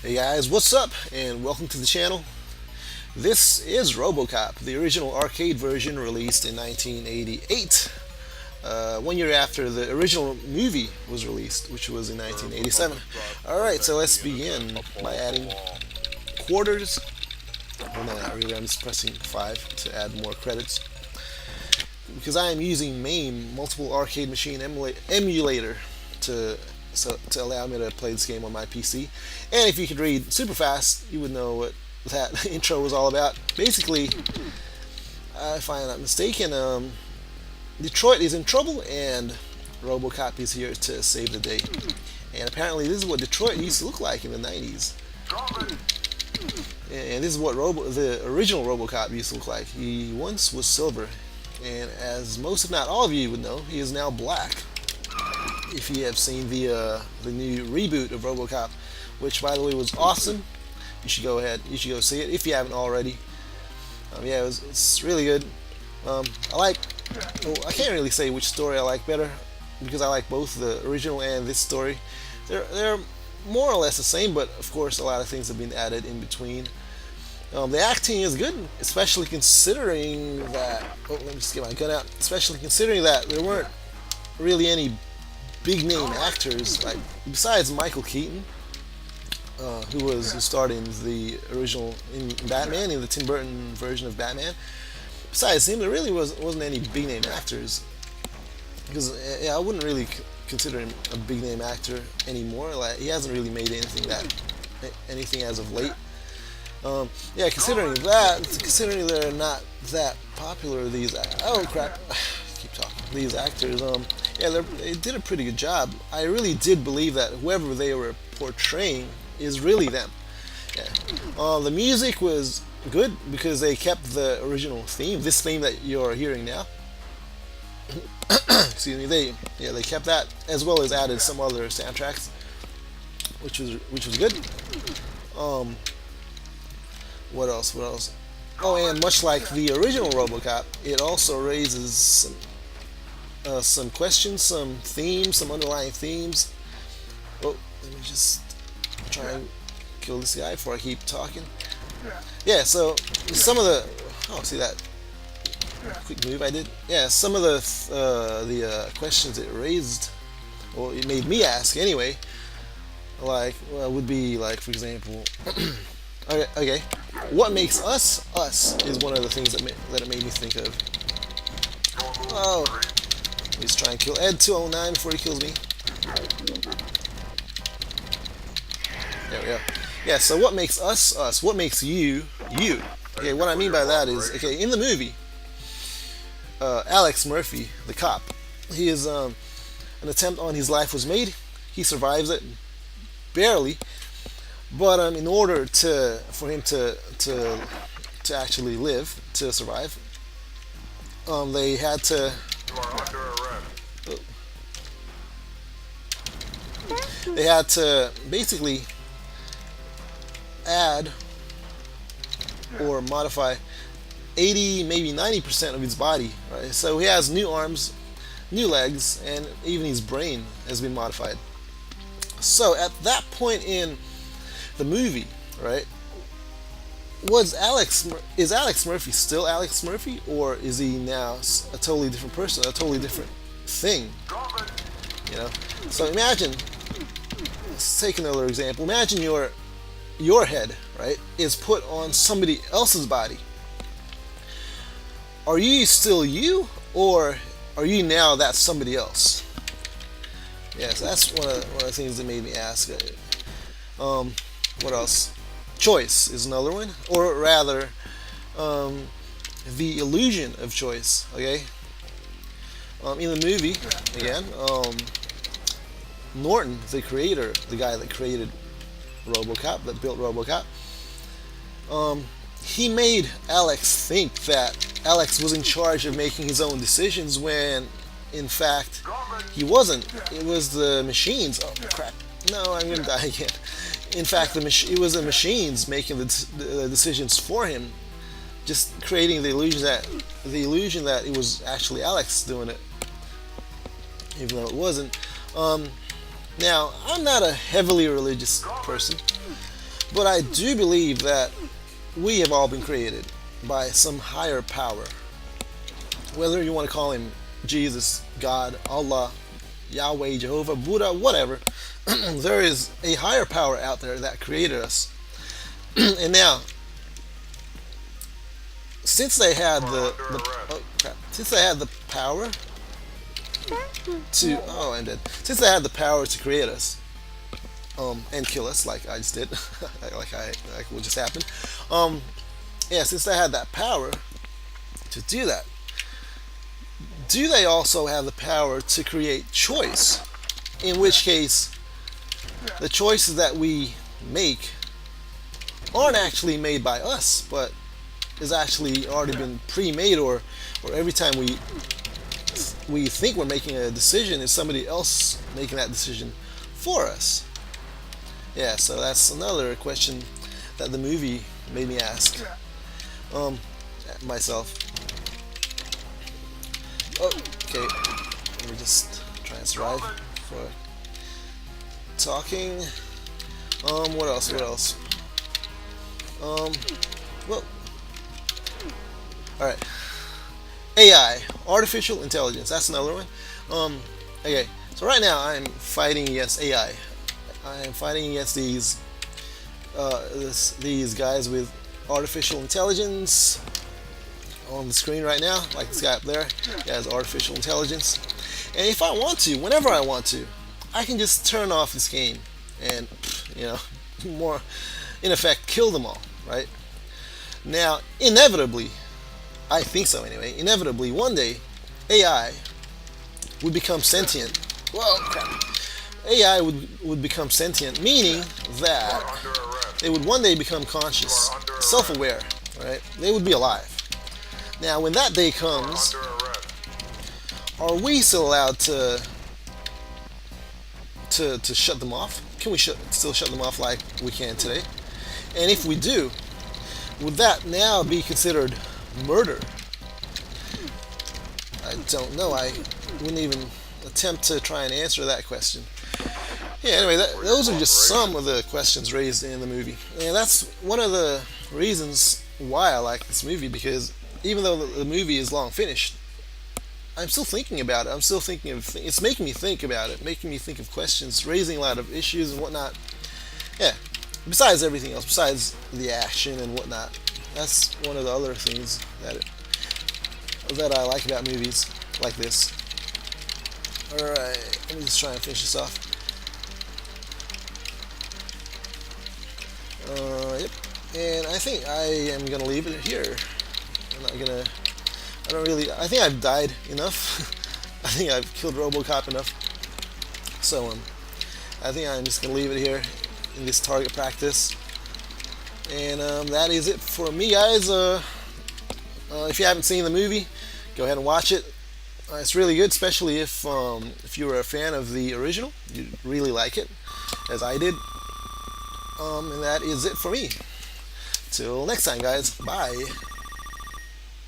Hey guys, what's up? And welcome to the channel. This is Robocop, the original arcade version released in 1988, 1 year after the original movie was released, which was in 1987. Alright, so let's begin by adding quarters. Well, no, not really, I'm just pressing 5 to add more credits. Because I am using MAME, Multiple Arcade Machine Emulator, to allow me to play this game on my PC. And if you could read super fast, you would know what that intro was all about. Basically, if I'm not mistaken, Detroit is in trouble and Robocop is here to save the day. And apparently this is what Detroit used to look like in the 90s. And this is what the original Robocop used to look like. He once was silver, and as most if not all of you would know, he is now black. If you have seen the new reboot of Robocop, which by the way was awesome, you should go see it if you haven't already. Yeah, it's really good. I can't really say which story I like better because I like both the original and this story. They're more or less the same, but of course a lot of things have been added in between. The acting is good, especially considering that. Oh, let me just get my gun out. Especially considering that there weren't really any big name actors, like besides Michael Keaton, who starred in the original in Batman, in the Tim Burton version of Batman. Besides him, there really wasn't any big name actors, because I wouldn't really consider him a big name actor anymore. Like, he hasn't really made anything as of late. Yeah, considering they're not that popular, these keep talking. These actors, yeah, they did a pretty good job. I really did believe that whoever they were portraying is really them. Yeah. The music was good because they kept the original theme, this theme that you're hearing now. Excuse me. They kept that as well as added some other soundtracks, which was good. What else? Oh, and much like the original Robocop, it also raises some questions, some themes, some underlying themes. Oh, let me just try and kill this guy before I keep talking. Yeah, so some of the see that quick move I did. Yeah, some of the questions it raised, or it made me ask anyway. Would be like, for example. Okay. What makes us us is one of the things that it made me think of. Oh, let's try and kill Ed209 before he kills me. There we go. Yeah. So what makes us us? What makes you you? Okay. What I mean by that is, okay, in the movie, Alex Murphy, the cop, he is an attempt on his life was made. He survives it, barely. But in order for him to actually live, to survive, they had to. They had to basically add or modify 80, maybe 90% of his body. Right? So he has new arms, new legs, and even his brain has been modified. So at that point in the movie, right? Is Alex Murphy still Alex Murphy, or is he now a totally different person, a totally different thing? You know. So imagine. Let's take another example. Imagine your head, right, is put on somebody else's body. Are you still you, or are you now that somebody else? Yes, that's one of the things that made me ask. What else? Choice is another one, or rather, the illusion of choice. Okay. In the movie, again, Norton, the creator, the guy that created Robocop, that built Robocop, he made Alex think that Alex was in charge of making his own decisions when, in fact, he wasn't. It was the machines. Oh crap! No, I'm gonna die again. In fact, it was the machines making the decisions for him, just creating the illusion that it was actually Alex doing it, even though it wasn't. Now, I'm not a heavily religious person, But I do believe that we have all been created by some higher power. Whether you want to call him Jesus, God, Allah, Yahweh, Jehovah, Buddha, whatever, there is a higher power out there that created us. And now, since they had since they had the power to I'm dead. Since they had the power to create us, and kill us like I just did, like what just happened. Yeah, since they had that power to do that, do they also have the power to create choice? In which case, the choices that we make aren't actually made by us, but is actually already been pre-made, or every time we think we're making a decision, is somebody else making that decision for us. Yeah, so that's another question that the movie made me ask myself. Okay, let me just try and survive for talking. What else? Well, alright. AI, artificial intelligence. That's another one. Okay, so right now I'm fighting against AI. I am fighting against these guys with artificial intelligence on the screen right now, like this guy up there. He has artificial intelligence, and if I want to, whenever I want to, I can just turn off this game and, more in effect, kill them all. Right now, inevitably, I think so anyway. Inevitably, one day, AI would become sentient. Whoa, crap. AI would become sentient, meaning that they would one day become conscious, self-aware, right? They would be alive. Now, when that day comes, are we still allowed to shut them off? Can we still shut them off like we can today? And if we do, would that now be considered murder? I don't know. I wouldn't even attempt to try and answer that question. Yeah, anyway, those are just some of the questions raised in the movie. And that's one of the reasons why I like this movie, because even though the movie is long finished, I'm still thinking about it. I'm still thinking of it's making me think about it, making me think of questions, raising a lot of issues and whatnot. Yeah, besides everything else, besides the action and whatnot. That's one of the other things that I like about movies like this. Alright, let me just try and finish this off. Yep. And I think I am going to leave it here. I'm not going to... I think I've died enough. I think I've killed Robocop enough. So, I think I'm just going to leave it here in this target practice. And that is it for me, guys. If you haven't seen the movie, go ahead and watch it. It's really good, especially if you were a fan of the original. You'd really like it, as I did. And that is it for me. Till next time, guys. Bye.